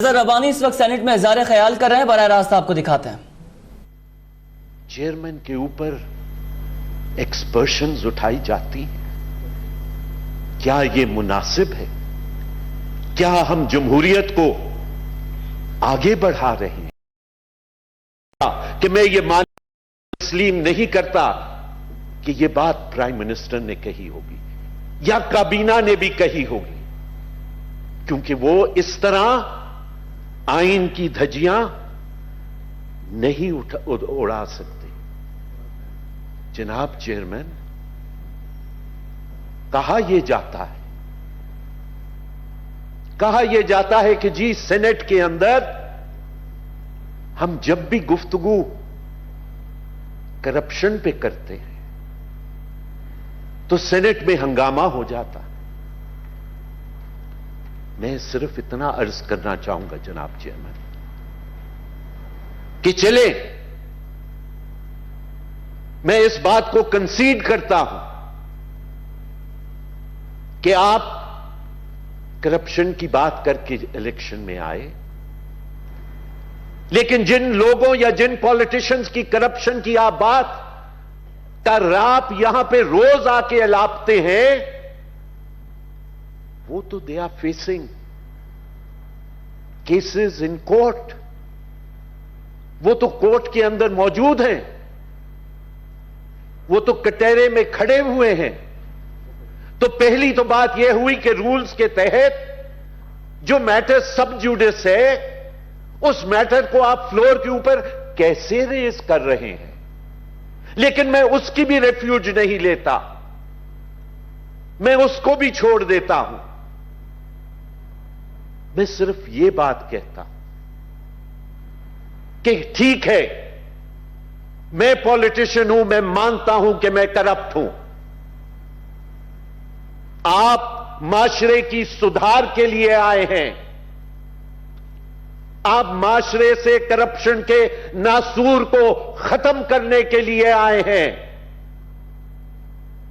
ربانی اس وقت سینٹ میں اظہار خیال کر رہے ہیں، براہ راست آپ کو دکھاتے ہیں۔ چیئرمین کے اوپر ایکسپرشنز اٹھائی جاتی ہیں، کیا یہ مناسب ہے؟ کیا ہم جمہوریت کو آگے بڑھا رہے ہیں؟ کہ میں یہ تسلیم نہیں کرتا کہ یہ بات پرائم منسٹر نے کہی ہوگی یا کابینہ نے بھی کہی ہوگی، کیونکہ وہ اس طرح آئین کی دھجیاں نہیں اڑا سکتے۔ جناب چیئرمین، کہا یہ جاتا ہے کہ جی سینٹ کے اندر ہم جب بھی گفتگو کرپشن پہ کرتے ہیں تو سینٹ میں ہنگامہ ہو جاتا ہے۔ میں صرف اتنا عرض کرنا چاہوں گا جناب چیئرمین کہ چلے، میں اس بات کو کنسیڈ کرتا ہوں کہ آپ کرپشن کی بات کر کے الیکشن میں آئے، لیکن جن لوگوں یا جن پولیٹیشنز کی کرپشن کی آپ بات کا راپ یہاں پہ روز آ کے الاپتے ہیں، وہ تو they are facing cases in court, وہ تو کورٹ کے اندر موجود ہیں، وہ تو کٹہرے میں کھڑے ہوئے ہیں۔ تو پہلی تو بات یہ ہوئی کہ رولز کے تحت جو میٹر سب جوڈس ہے، اس میٹر کو آپ فلور کے اوپر کیسے ریز کر رہے ہیں؟ لیکن میں اس کی بھی ریفیوج نہیں لیتا، میں اس کو بھی چھوڑ دیتا ہوں۔ میں صرف یہ بات کہتا ہوں کہ ٹھیک ہے، میں پولیٹیشین ہوں، میں مانتا ہوں کہ میں کرپٹ ہوں۔ آپ معاشرے کی سدھار کے لیے آئے ہیں، آپ معاشرے سے کرپشن کے ناسور کو ختم کرنے کے لیے آئے ہیں۔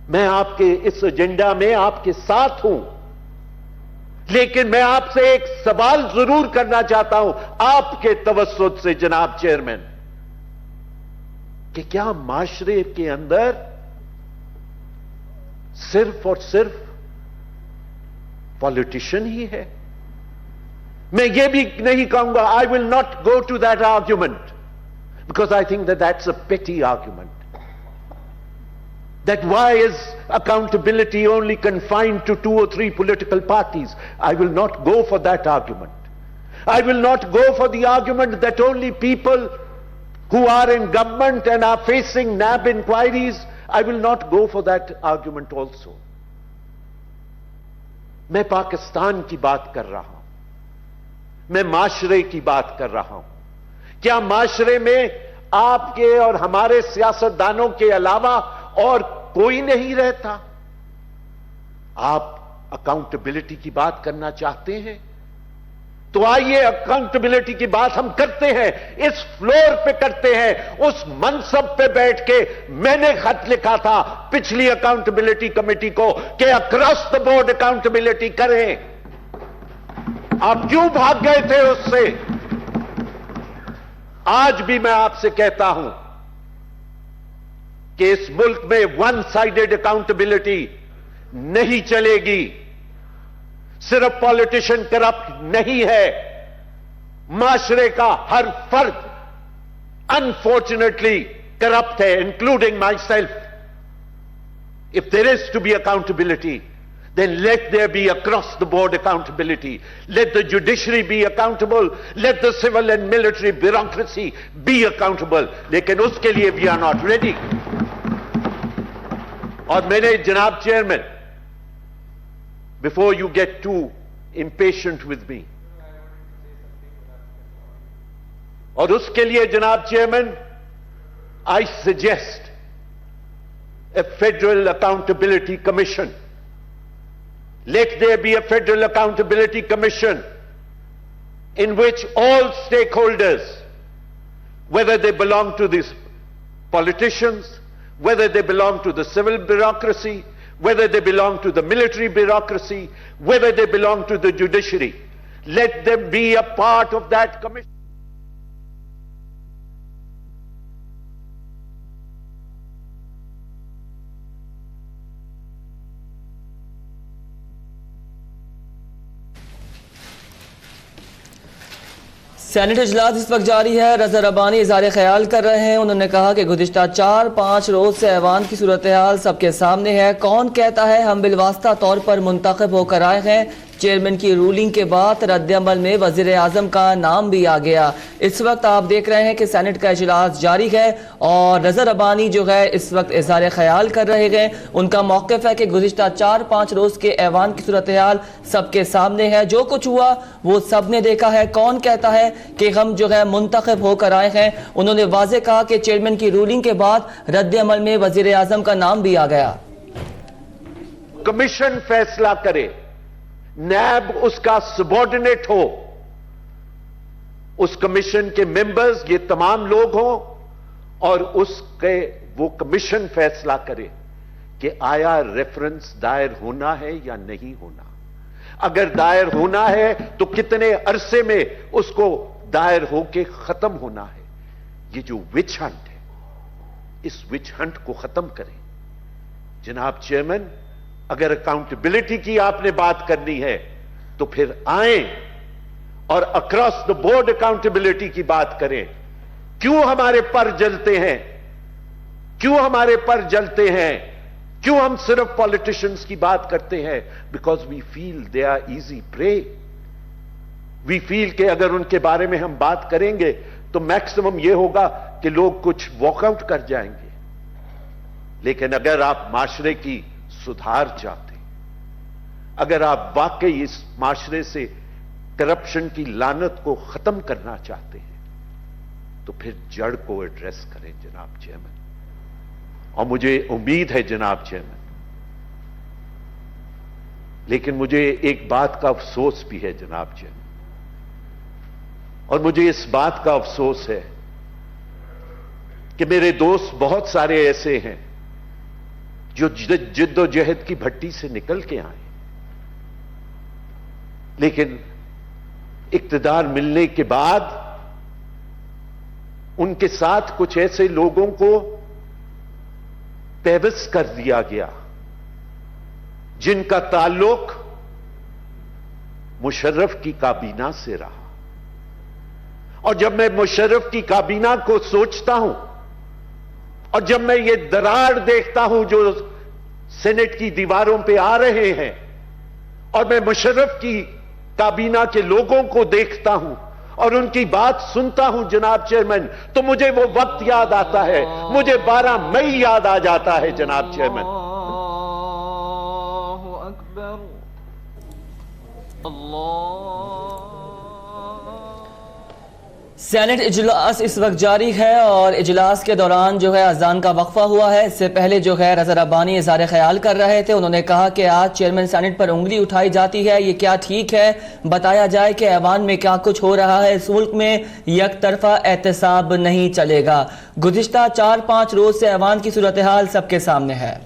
میں آپ کے اس ایجنڈا میں آپ کے ساتھ ہوں، لیکن میں آپ سے ایک سوال ضرور کرنا چاہتا ہوں آپ کے توسط سے جناب چیئرمین، کہ کیا معاشرے کے اندر صرف اور صرف پولیٹیشین ہی ہے؟ میں یہ بھی نہیں کہوں گا، I will not go to that argument, because I think that that's a petty argument. That why is accountability only confined to 2 or 3 political parties? I will not go for that argument. I will not go for the argument that only people who are in government and are facing NAB inquiries, I will not go for that argument also. میں پاکستان کی بات کر رہا ہوں، میں معاشرے کی بات کر رہا ہوں۔ کیا معاشرے میں آپ کے اور ہمارے سیاستدانوں کے علاوہ اور کوئی نہیں رہتا؟ آپ اکاؤنٹیبلٹی کی بات کرنا چاہتے ہیں تو آئیے اکاؤنٹیبلٹی کی بات ہم کرتے ہیں، اس فلور پہ کرتے ہیں، اس منصب پہ بیٹھ کے۔ میں نے خط لکھا تھا پچھلی اکاؤنٹیبلٹی کمیٹی کو کہ اکراس دی بورڈ اکاؤنٹیبلٹی کریں۔ آپ کیوں بھاگ گئے تھے اس سے؟ آج بھی میں آپ سے کہتا ہوں کہ اس ملک میں ون سائیڈڈ اکاؤنٹیبلٹی نہیں چلے گی۔ صرف پولیٹیشین کرپٹ نہیں ہے، معاشرے کا ہر فرد انفارچونیٹلی کرپٹ ہے، including my self. If there is to be accountability, then let there be across the board accountability. Let the judiciary be accountable. Let the civil and military bureaucracy be accountable. لیکن اس کے لیے we are not ready. اور میں نے جناب chairman, before you get too impatient with me، اور اس کے لیے جناب chairman I suggest a federal accountability commission. Let there be a federal accountability commission in which all stakeholders, whether they belong to these politicians, whether they belong to the civil bureaucracy, whether they belong to the military bureaucracy, whether they belong to the judiciary, Let them be a part of that commission. Senate اجلاس اس وقت جاری ہے. رضا ربانی اظہار خیال کر رہے ہیں. انہوں نے کہا کہ گزشتہ 4-5 روز سے ایوان کی صورتحال سب کے سامنے ہے. کون کہتا ہے ہم بالواسطہ طور پر منتخب ہو کر آئے ہیں؟ چیئرمین کی رولنگ کے بعد رد عمل میں وزیر اعظم کا نام بھی آ گیا. اس وقت آپ دیکھ رہے ہیں کہ سینٹ کا اجلاس جاری ہے اور رضا ربانی جو ہے اس وقت اظہار خیال کر رہے ہیں. ان کا موقف ہے کہ گزشتہ 4-5 روز کے ایوان کی صورتحال سب کے سامنے ہے. جو کچھ ہوا وہ سب نے دیکھا ہے. کون کہتا ہے کہ ہم جو ہے منتخب ہو کر آئے ہیں؟ انہوں نے واضح کہا کہ چیئرمین کی رولنگ کے بعد رد عمل میں وزیر اعظم کا نام بھی آ گیا. کمیشن فیصلہ کرے, نیب اس کا سبارڈینیٹ ہو, اس کمیشن کے ممبرز یہ تمام لوگ ہوں اور اس کے وہ کمیشن فیصلہ کرے کہ آیا ریفرنس دائر ہونا ہے یا نہیں ہونا. اگر دائر ہونا ہے تو کتنے عرصے میں اس کو دائر ہو کے ختم ہونا ہے. یہ جو وچ ہنٹ ہے اس وچ ہنٹ کو ختم کریں. جناب چیئرمین, اگر اکاؤنٹیبلٹی کی آپ نے بات کرنی ہے تو پھر آئیں اور اکراس دا بورڈ اکاؤنٹیبلٹی کی بات کریں. کیوں ہمارے پر جلتے ہیں؟ کیوں ہمارے پر جلتے ہیں؟ کیوں ہم صرف پالیٹیشنز کی بات کرتے ہیں؟ Because we feel they are easy prey. We فیل کہ اگر ان کے بارے میں ہم بات کریں گے تو میکسیمم یہ ہوگا کہ لوگ کچھ واک آؤٹ کر جائیں گے. لیکن اگر آپ معاشرے کی سدھار چاہتے ہیں, اگر آپ واقعی اس معاشرے سے کرپشن کی لعنت کو ختم کرنا چاہتے ہیں تو پھر جڑ کو ایڈریس کریں جناب چیئرمین. اور مجھے امید ہے جناب چیئرمین, لیکن مجھے ایک بات کا افسوس بھی ہے جناب چیئرمین, اور مجھے اس بات کا افسوس ہے کہ میرے دوست بہت سارے ایسے ہیں جو جد و جہد کی بھٹی سے نکل کے آئے, لیکن اقتدار ملنے کے بعد ان کے ساتھ کچھ ایسے لوگوں کو پیوست کر دیا گیا جن کا تعلق مشرف کی کابینہ سے رہا. اور جب میں مشرف کی کابینہ کو سوچتا ہوں اور جب میں یہ دراڑ دیکھتا ہوں جو سینٹ کی دیواروں پہ آ رہے ہیں, اور میں مشرف کی کابینہ کے لوگوں کو دیکھتا ہوں اور ان کی بات سنتا ہوں جناب چیئرمین, تو مجھے وہ وقت یاد آتا ہے. مجھے 12 مئی یاد آ جاتا ہے جناب چیئرمین. اللہ اکبر, اللہ. سینٹ اجلاس اس وقت جاری ہے اور اجلاس کے دوران جو ہے اذان کا وقفہ ہوا ہے. اس سے پہلے جو ہے رضا ربانی اظہار خیال کر رہے تھے. انہوں نے کہا کہ آج چیئرمین سینٹ پر انگلی اٹھائی جاتی ہے, یہ کیا ٹھیک ہے؟ بتایا جائے کہ ایوان میں کیا کچھ ہو رہا ہے. اس ملک میں یک طرفہ احتساب نہیں چلے گا. گزشتہ 4-5 روز سے ایوان کی صورتحال سب کے سامنے ہے.